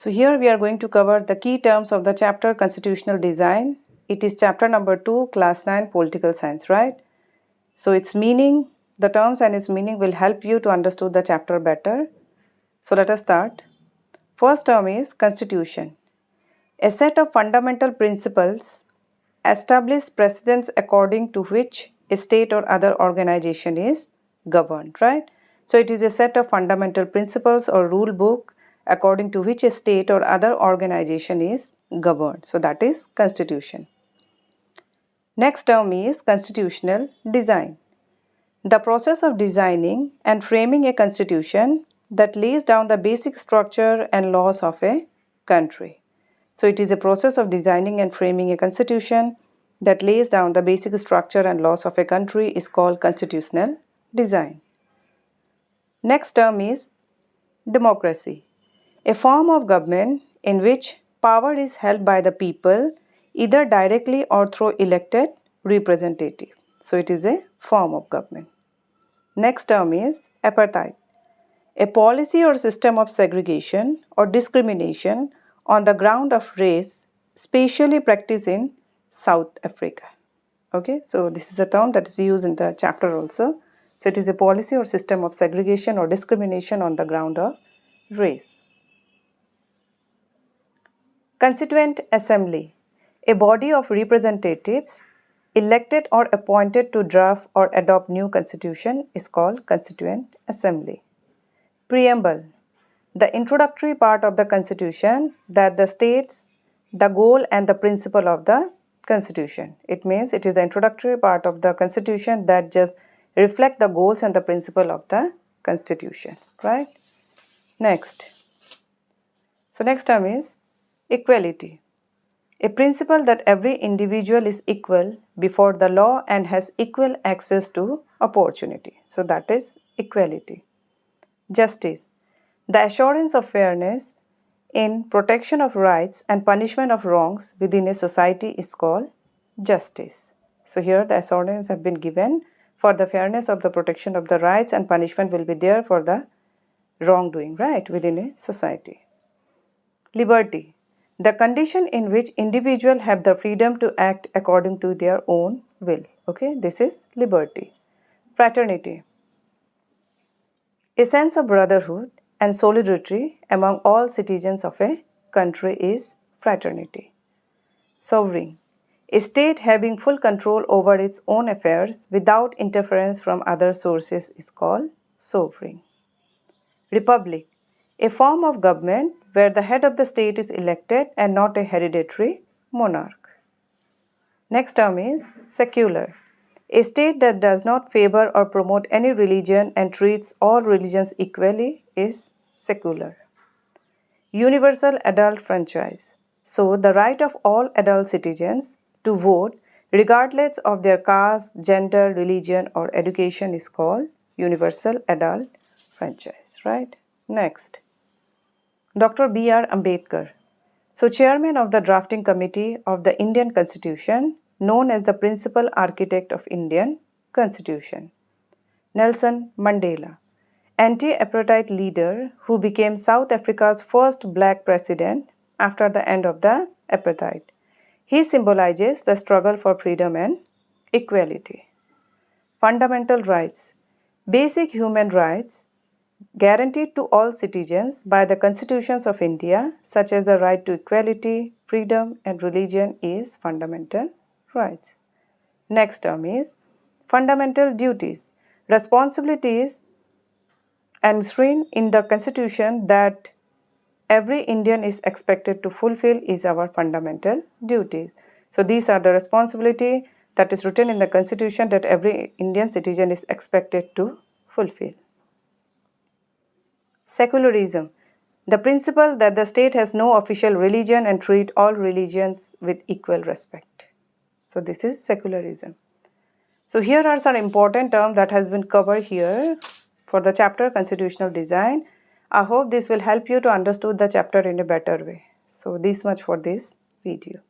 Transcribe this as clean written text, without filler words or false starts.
So here we are going to cover the key terms of the chapter Constitutional Design. It is chapter number 2, class 9, Political Science, right? So its meaning, the terms and its meaning will help you to understand the chapter better. So let us start. First term is Constitution. A set of fundamental principles establish precedents according to which a state or other organization is governed, right? So it is a set of fundamental principles or rule book according to which a state or other organization is governed. So that is Constitution. Next term is Constitutional Design. The process of designing and framing a constitution that lays down the basic structure and laws of a country. So it is a process of designing and framing a constitution that lays down the basic structure and laws of a country is called constitutional design. Next term is democracy, a form of government in which power is held by the people either directly or through elected representative. So it is a form of government. Next term is apartheid, a policy or system of segregation or discrimination on the ground of race, specially practiced in South Africa. Okay, so this is a term that is used in the chapter also. So it is a policy or system of segregation or discrimination on the ground of race. Constituent Assembly, a body of representatives elected or appointed to draft or adopt new constitution is called Constituent Assembly. Preamble, the introductory part of the constitution that states the goal and the principle of the constitution. It means it is the introductory part of the constitution that just reflect the goals and the principle of the constitution, right? Next. So next term is equality, a principle that every individual is equal before the law and has equal access to opportunity. So that is equality. Justice, the assurance of fairness in protection of rights and punishment of wrongs within a society is called justice. So here the assurance have been given for the fairness of the protection of the rights and punishment will be there for the wrongdoing, right, within a society. Liberty, the condition in which individuals have the freedom to act according to their own will. Okay, this is liberty. Fraternity, a sense of brotherhood and solidarity among all citizens of a country is fraternity. Sovereign, a state having full control over its own affairs without interference from other sources is called sovereign. Republic, a form of government where the head of the state is elected and not a hereditary monarch. Next term is secular, a state that does not favor or promote any religion and treats all religions equally is secular. Universal adult franchise, so the right of all adult citizens to vote regardless of their caste, gender, religion or education is called universal adult franchise, right? Next, Dr. B R Ambedkar, so chairman of the drafting committee of the Indian Constitution, known as the principal architect of Indian Constitution. Nelson Mandela, anti-apartheid leader who became South Africa's first black president after the end of the apartheid. He symbolizes the struggle for freedom and equality. Fundamental rights, basic human rights guaranteed to all citizens by the constitutions of India, such as the right to equality, freedom and religion is fundamental rights. Next term is fundamental duties, responsibilities enshrined in the constitution that every Indian is expected to fulfill is our fundamental duties. So these are the responsibility that is written in the constitution that every Indian citizen is expected to fulfill. Secularism, the principle that the state has no official religion and treat all religions with equal respect. So this is secularism. So here are some important terms that has been covered here for the chapter Constitutional Design. I hope this will help you to understand the chapter in a better way. So this much for this video.